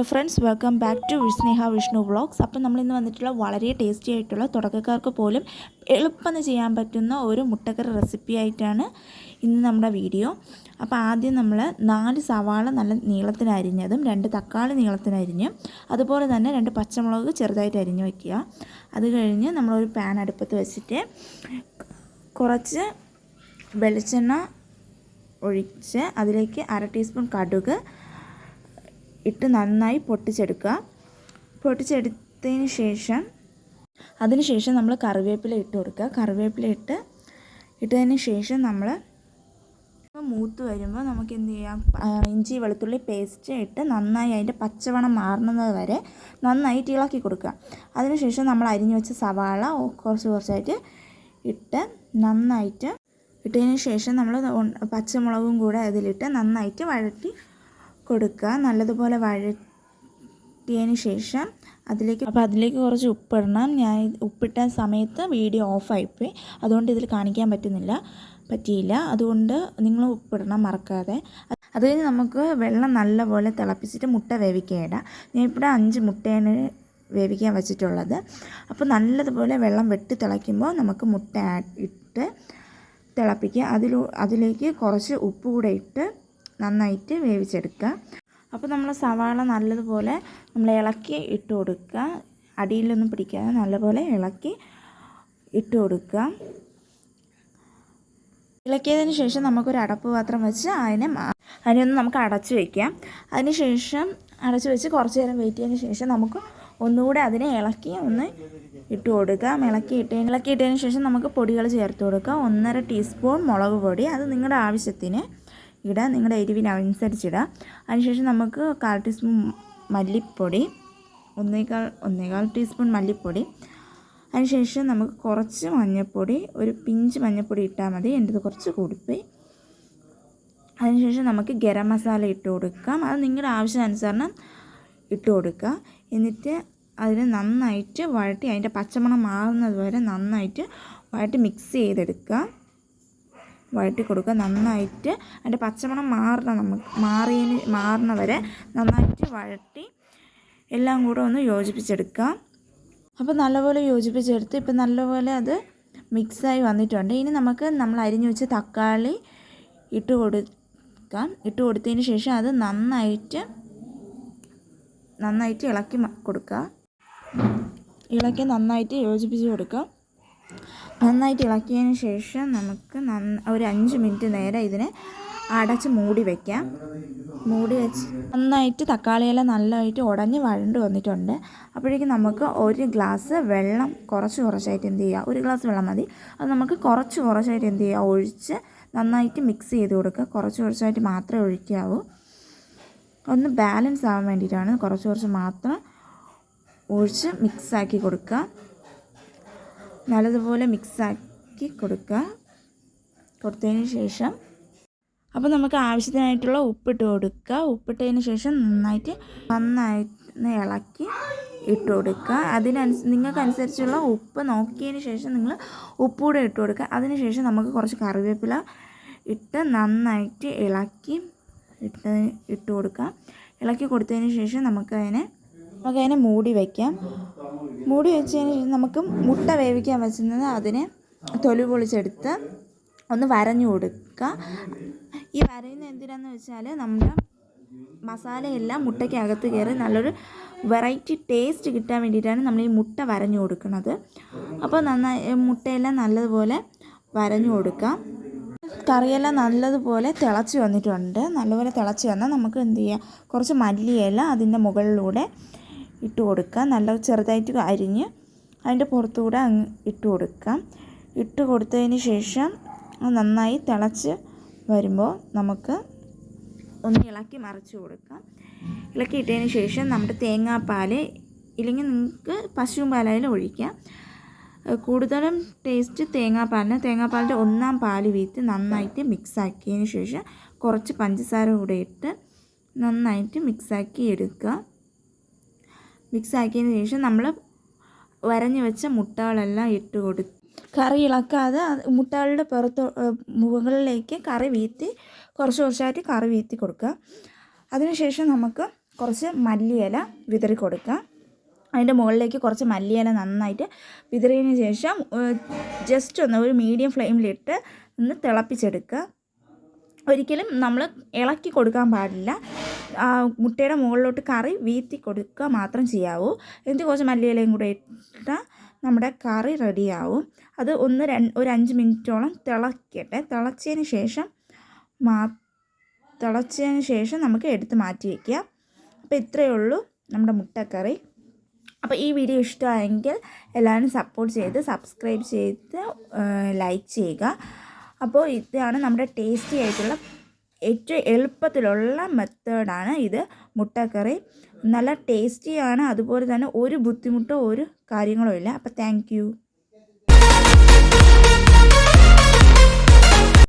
Friends, welcome back to Sneha Vishnu vlogs. അപ്പം നമ്മളിന്ന് വന്നിട്ടുള്ള വളരെ ടേസ്റ്റി ആയിട്ടുള്ള തുടക്കക്കാർക്ക് പോലും എളുപ്പം ചെയ്യാൻ പറ്റുന്ന ഒരു മുട്ടക്കറി റെസിപ്പി ആയിട്ടാണ് ഇന്ന് നമ്മുടെ വീഡിയോ. അപ്പോൾ ആദ്യം നമ്മൾ 4 സവാള നല്ല നീളത്തിന് അരിഞ്ഞതും 2 തക്കാളി നീളത്തിന് അരിഞ്ഞ് അതുപോലെ തന്നെ 2 പച്ചമുളക് ചെറുതായിട്ട് അരിഞ്ഞ് വയ്ക്കുക. അത് കഴിഞ്ഞ് നമ്മളൊരു പാൻ അടുപ്പത്ത് വെച്ചിട്ട് കുറച്ച് വെളിച്ചെണ്ണ ഒഴിച്ച് അതിലേക്ക് 1/2 ടീസ്പൂൺ കടുക് ഇട്ട് നന്നായി പൊട്ടിച്ചെടുത്തതിന് ശേഷം നമ്മൾ കറിവേപ്പില ഇട്ട് കൊടുക്കുക. കറിവേപ്പില ഇട്ടതിന് ശേഷം നമ്മൾ മൂത്ത് വരുമ്പോൾ നമുക്ക് എന്ത് ചെയ്യാം, ഇഞ്ചി വെളുത്തുള്ളി പേസ്റ്റ് ഇട്ട് നന്നായി അതിൻ്റെ പച്ചമണം മാറുന്നത് വരെ നന്നായിട്ട് ഇളക്കി കൊടുക്കുക. അതിനുശേഷം നമ്മൾ അരിഞ്ഞു വെച്ച സവാള കുറച്ചായിട്ട് നന്നായിട്ട് ഇട്ടതിന് ശേഷം നമ്മൾ പച്ചമുളകും കൂടെ അതിലിട്ട് നന്നായിട്ട് വഴറ്റി കൊടുക്കുക. നല്ലതുപോലെ വഴറ്റിയതിന് ശേഷം അതിലേക്ക് കുറച്ച് ഉപ്പിടണം. ഞാൻ ഉപ്പിട്ട സമയത്ത് വീഡിയോ ഓഫായിപ്പോയി, അതുകൊണ്ട് ഇതിൽ കാണിക്കാൻ പറ്റിയില്ല. അതുകൊണ്ട് നിങ്ങൾ ഉപ്പിടണം മറക്കാതെ. അത് കഴിഞ്ഞ് നമുക്ക് വെള്ളം നല്ലപോലെ തിളപ്പിച്ചിട്ട് മുട്ട വേവിക്കാനിടാം. ഞാൻ ഇവിടെ 5 മുട്ടയാണ് വേവിക്കാൻ വെച്ചിട്ടുള്ളത്. അപ്പോൾ നല്ലതുപോലെ വെള്ളം വെട്ടി തിളയ്ക്കുമ്പോൾ നമുക്ക് മുട്ട ഇട്ട് തിളപ്പിക്കുക. അതിലേക്ക് കുറച്ച് ഉപ്പ് കൂടെ ഇട്ട് നന്നായിട്ട് വേവിച്ചെടുക്കുക. അപ്പോൾ നമ്മൾ സവാള നല്ലതുപോലെ നമ്മൾ ഇളക്കി ഇട്ട് കൊടുക്കുക. അടിയിലൊന്നും പിടിക്കാതെ നല്ലപോലെ ഇളക്കി ഇട്ട് കൊടുക്കുക. ഇളക്കിയതിന് ശേഷം നമുക്കൊരു അടപ്പ് പാത്രം വെച്ച് അതിനൊന്ന് നമുക്ക് അടച്ചു വയ്ക്കാം. അതിനുശേഷം അടച്ചു വെച്ച് കുറച്ച് നേരം വെയിറ്റ് ചെയ്തതിന് ശേഷം നമുക്ക് ഒന്നുകൂടെ അതിനെ ഇളക്കി ഒന്ന് ഇട്ട് കൊടുക്കുക. ഇളക്കിയിട്ടതിന് ശേഷം നമുക്ക് പൊടികൾ ചേർത്ത് കൊടുക്കുക. 1.5 ടീസ്പൂൺ മുളക് പൊടി, അത് നിങ്ങളുടെ ആവശ്യത്തിന് ഇടുക, നിങ്ങളുടെ എരിവിനനുസരിച്ചിടുക. അതിനുശേഷം നമുക്ക് 1/4 ടീസ്പൂൺ മല്ലിപ്പൊടി, 1.25 ടീസ്പൂൺ മല്ലിപ്പൊടി. അതിനുശേഷം നമുക്ക് കുറച്ച് മഞ്ഞൾപ്പൊടി, ഒരു പിഞ്ച് മഞ്ഞൾപ്പൊടി ഇട്ടാൽ മതി, എൻ്റെത് കുറച്ച് കൂടിപ്പോയി. അതിനുശേഷം നമുക്ക് ഗരം മസാല ഇട്ട് കൊടുക്കാം. അത് നിങ്ങളുടെ ആവശ്യാനുസരണം ഇട്ട് കൊടുക്കുക. എന്നിട്ട് അതിന് നന്നായിട്ട് വഴറ്റി അതിൻ്റെ പച്ചമണം മാറുന്നത് വരെ നന്നായിട്ട് വഴറ്റി മിക്സ് ചെയ്തെടുക്കുക. വഴറ്റി കൊടുക്കുക. നന്നായിട്ട് അതിൻ്റെ പച്ചമണം മാറുന്ന വരെ നന്നായിട്ട് വഴറ്റി എല്ലാം കൂടെ ഒന്ന് യോജിപ്പിച്ചെടുക്കുക. അപ്പോൾ നല്ലപോലെ യോജിപ്പിച്ചെടുത്ത് ഇപ്പം നല്ലപോലെ അത് മിക്സായി വന്നിട്ടുണ്ട്. ഇനി നമ്മൾ അരിഞ്ഞു വെച്ച് തക്കാളി ഇട്ട് കൊടുത്തതിന് ശേഷം അത് നന്നായിട്ട് ഇളക്കി കൊടുക്കുക. നന്നായിട്ട് യോജിപ്പിച്ച് കൊടുക്കുക. നന്നായിട്ട് ഇളക്കിയതിന് ശേഷം നമുക്ക് ഒരു 5 മിനിറ്റ് നേരം ഇതിനെ അടച്ച് മൂടി വയ്ക്കാം. മൂടി വെച്ച് നന്നായിട്ട് തക്കാളിയെല്ലാം നല്ലതായിട്ട് ഉടഞ്ഞ് വഴണ്ട് വന്നിട്ടുണ്ട്. അപ്പോഴേക്കും നമുക്ക് 1 ഗ്ലാസ് വെള്ളം കുറച്ചായിട്ട് എന്ത് ചെയ്യുക, 1 ഗ്ലാസ് വെള്ളം മതി. അത് നമുക്ക് കുറച്ചായിട്ട് എന്ത് ചെയ്യുക, ഒഴിച്ച് നന്നായിട്ട് മിക്സ് ചെയ്ത് കൊടുക്കുക. കുറച്ചായിട്ട് മാത്രമേ ഒഴിക്കാവൂ. ഒന്ന് ബാലൻസ് ആവാൻ വേണ്ടിയിട്ടാണ് കുറച്ച് മാത്രം ഒഴിച്ച് മിക്സാക്കി കൊടുക്കുക. നല്ലതുപോലെ മിക്സാക്കി കൊടുത്തതിന് ശേഷം അപ്പോൾ നമുക്ക് ആവശ്യത്തിനായിട്ടുള്ള ഉപ്പിട്ട് കൊടുക്കുക. ഉപ്പിട്ടതിന് ശേഷം നന്നായിട്ട് ഇളക്കി ഇട്ട് കൊടുക്കുക. നിങ്ങൾക്കനുസരിച്ചുള്ള ഉപ്പ് നോക്കിയതിന് ശേഷം നിങ്ങൾ ഉപ്പ് കൂടെ ഇട്ട് കൊടുക്കുക. അതിന് ശേഷം നമുക്ക് കുറച്ച് കറിവേപ്പില ഇട്ട് നന്നായിട്ട് ഇട്ട് കൊടുക്കുക. ഇളക്കി കൊടുത്തതിന് ശേഷം നമുക്കതിനെ മൂടി വയ്ക്കാം. മൂടി വെച്ചതിന് ശേഷം നമുക്ക് മുട്ട വേവിക്കാൻ വെച്ചിരുന്നത് അതിനെ തൊലി പൊളിച്ചെടുത്ത് ഒന്ന് വരഞ്ഞു കൊടുക്കുക. ഈ വരയുന്നത് എന്തിനാന്ന് വെച്ചാൽ നമ്മുടെ മസാലയെല്ലാം മുട്ടയ്ക്കകത്ത് കയറി നല്ലൊരു വെറൈറ്റി ടേസ്റ്റ് കിട്ടാൻ വേണ്ടിയിട്ടാണ് നമ്മൾ ഈ മുട്ട വരഞ്ഞു കൊടുക്കുന്നത്. അപ്പോൾ മുട്ടയെല്ലാം നല്ലതുപോലെ വരഞ്ഞു കൊടുക്കാം. കറിയെല്ലാം നല്ലതുപോലെ തിളച്ച് വന്നിട്ടുണ്ട്. നല്ലപോലെ തിളച്ച് വന്നാൽ നമുക്ക് എന്ത് ചെയ്യാം, കുറച്ച് മല്ലിയില അതിൻ്റെ മുകളിലൂടെ ഇട്ട് കൊടുക്കുക. നല്ല ചെറുതായിട്ട് അരിഞ്ഞ് അതിൻ്റെ പുറത്തുകൂടെ ഇട്ട് കൊടുക്കാം. ഇട്ട് കൊടുത്തതിന് ശേഷം നന്നായി തിളച്ച് വരുമ്പോൾ നമുക്ക് ഒന്ന് ഇളക്കി മറിച്ച് കൊടുക്കാം. ഇളക്കി ഇട്ടതിന് ശേഷം നമ്മുടെ തേങ്ങാപ്പാൽ, ഇല്ലെങ്കിൽ നിങ്ങൾക്ക് പശുവും പാലായാലും ഒഴിക്കാം. കൂടുതലും ടേസ്റ്റ് തേങ്ങാപ്പാലിൻ്റെ 1/4 പാല് വീഴ്ത്തി നന്നായിട്ട് മിക്സാക്കിയതിന് ശേഷം കുറച്ച് പഞ്ചസാര കൂടെ ഇട്ട് നന്നായിട്ട് മിക്സാക്കി എടുക്കുക. മിക്സാക്കിയതിന് ശേഷം നമ്മൾ വരഞ്ഞു വെച്ച മുട്ടകളെല്ലാം ഇട്ട് കൊടുക്കുക. കറി ഇളക്കാതെ മുട്ടകളുടെ മുകളിലേക്ക് കുറച്ചായിട്ട് കറി വീഴ്ത്തി കൊടുക്കുക. അതിനുശേഷം നമുക്ക് കുറച്ച് മല്ലിയില വിതറി കൊടുക്കുക. അതിൻ്റെ മുകളിലേക്ക് കുറച്ച് മല്ലിയില നന്നായിട്ട് വിതറിയതിന് ശേഷം ജസ്റ്റ് ഒന്ന് ഒരു മീഡിയം ഫ്ലെയിമിലിട്ട് ഒന്ന് തിളപ്പിച്ചെടുക്കുക. ഒരിക്കലും നമ്മൾ ഇളക്കി കൊടുക്കാൻ പാടില്ല. മുട്ടയുടെ മുകളിലോട്ട് കറി വീഴ്ത്തി കൊടുക്കുക മാത്രം ചെയ്യാവൂ. എന്നിട്ട് കുറച്ച് മല്ലിയിലയും കൂടെ ഇട്ടാൽ നമ്മുടെ കറി റെഡിയാവും. അത് ഒരു 5 മിനിറ്റോളം തിളയ്ക്കട്ടെ. തിളച്ചതിന് ശേഷം നമുക്ക് എടുത്ത് മാറ്റി വയ്ക്കുക. അപ്പോൾ ഇത്രയേ ഉള്ളൂ നമ്മുടെ മുട്ടക്കറി. അപ്പോൾ ഈ വീഡിയോ ഇഷ്ടമായെങ്കിൽ എല്ലാവരും സപ്പോർട്ട് ചെയ്ത് സബ്സ്ക്രൈബ് ചെയ്ത് ലൈക്ക് ചെയ്യുക. അപ്പോൾ ഇതാണ് നമ്മുടെ ടേസ്റ്റി ആയിട്ടുള്ള ഏറ്റവും എളുപ്പത്തിലുള്ള മെത്തേഡാണ് ഇത്, മുട്ടക്കറി. നല്ല ടേസ്റ്റിയാണ്. അതുപോലെ തന്നെ ഒരു ബുദ്ധിമുട്ടോ ഒരു കാര്യങ്ങളോ ഇല്ല. അപ്പോൾ താങ്ക് യു.